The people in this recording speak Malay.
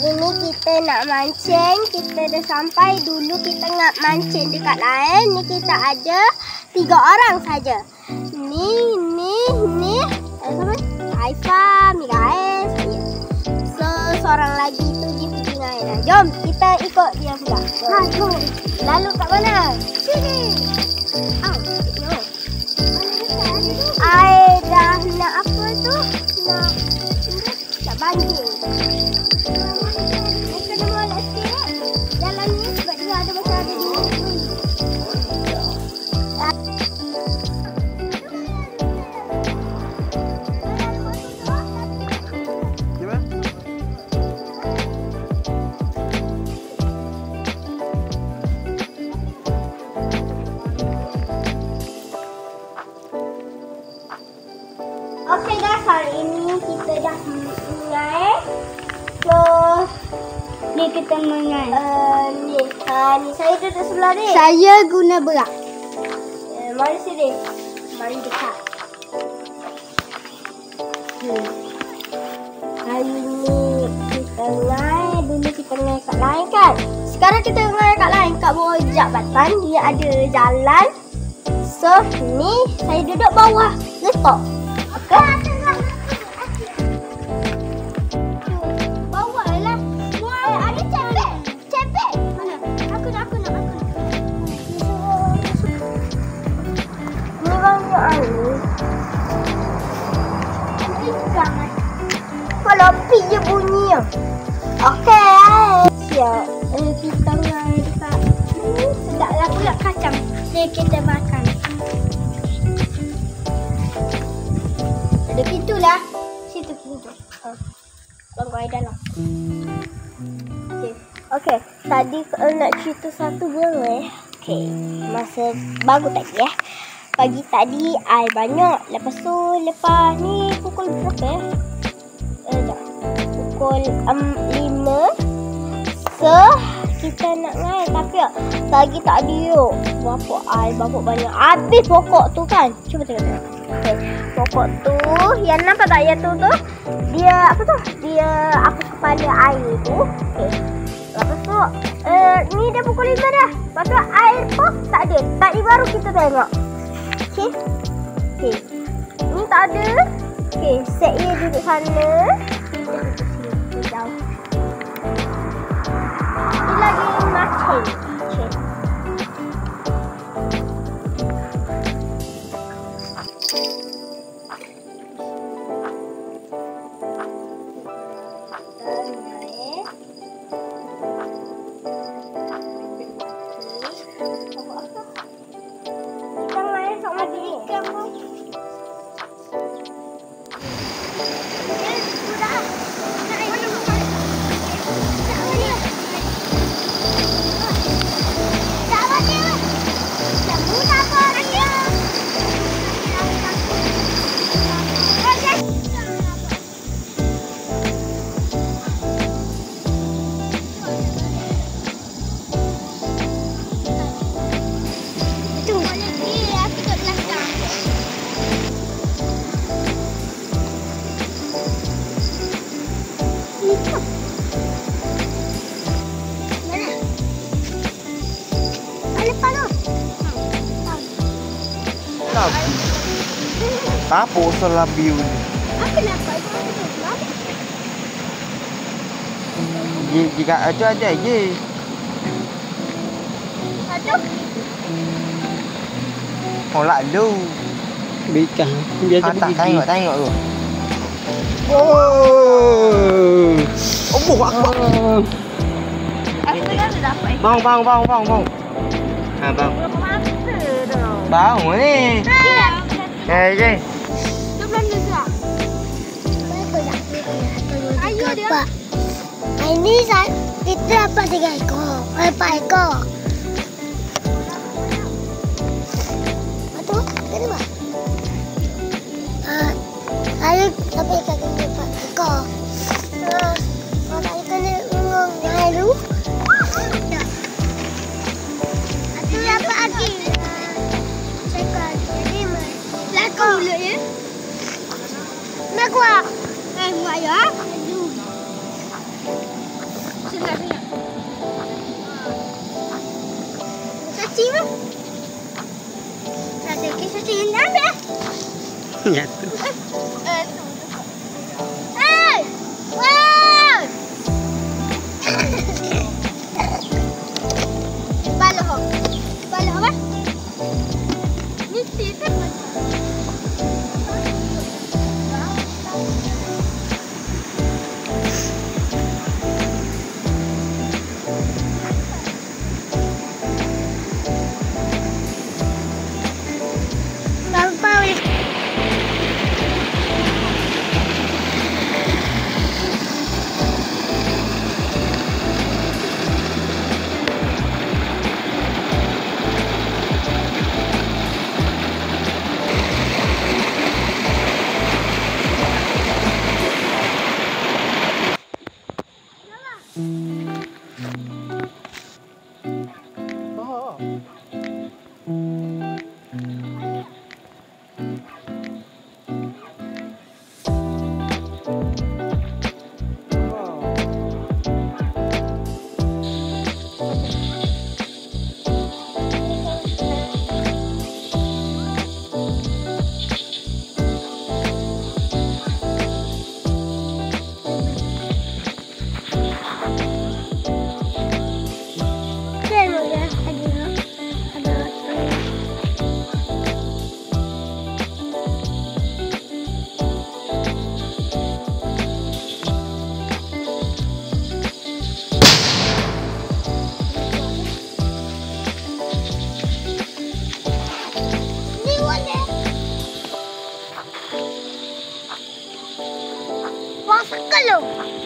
ini kita nak mancing. Kita dah sampai. Dulu kita nak mancing dekat lain. Ni kita ada 3 orang saja. Ni. Sama? Haifa, Mikael. So, seorang lagi tu dia pergi dengan Aina. Jom, kita ikut dia pula. Jom. Lalu kat mana? Sini. I dah nak apa tu? Nak banjir. Ni kena molek sikit. Jalan ni sebab dia ada macam ada dua. Okey guys, hari ini kita dah mengair. So, ni kita mengair. Ni saya duduk sebelah ni. Saya guna berak. Mari sini. Mari dekat. Hari ni kita mengair. Dulu kita mengair kat lain kan. Sekarang kita mengair kat lain. Kat bawah jambatan dia ada jalan. So, ni saya duduk bawah. Letak. Bawa lah. Ada cepet. Mana? Aku nak. Ni banyak air. Kalau pi je bunyi. Okey. Siap. Kita main dekat ni. Sedaplah pula kacang. Jadi kita makan. Ada pintu lah. Situ pintu. Bangku air dalam. Okey. Tadi nak cerita satu benda. Okey. Masa baru tadi Pagi tadi air banyak. Lepas ni pukul berapa Pukul 5. So, kita nak ngair. Tapi lagi tak ada yuk. Berapa air, berapa banyak. Habis pokok tu kan. Cuba tengok. Okay. Pokok tu, yang nampak tak yang tu? Dia apa tu? Dia apa kepala air tu. Okay. Lepas tu, ni dah pukul 5 dah. Lepas tu air pun tak ada. Tadi baru kita tengok. Okay. Ni tak ada. Okay, set dia duduk sana. Kita duduk sini. Jauh. Ni lagi mancing. Apa usul labiu ni? Apa nak Jika aja je. Aduh. Oh lalu. Bikang. Biasa pergi. Tengok tu. Oh. Oh, akbar. Aku kan dah dapat. Bang. Ha, bang. Bang ni. Je. Ayo dia. Ini kita dapat 3 ekor. 4 ekor. Betul? Kedua. Ayo sampai kaki 4 ekor. Kalau ikan ni ngong dulu. Itu dapat lagi. Sekor. Jadi laku mulut ya. Nak kuat. Muat ya. Cacing tu. Ada cacing yang ambil. Jatuh. Hey! Wow! Baloh. Baloh apa? Ni kita Wah, sekali loh.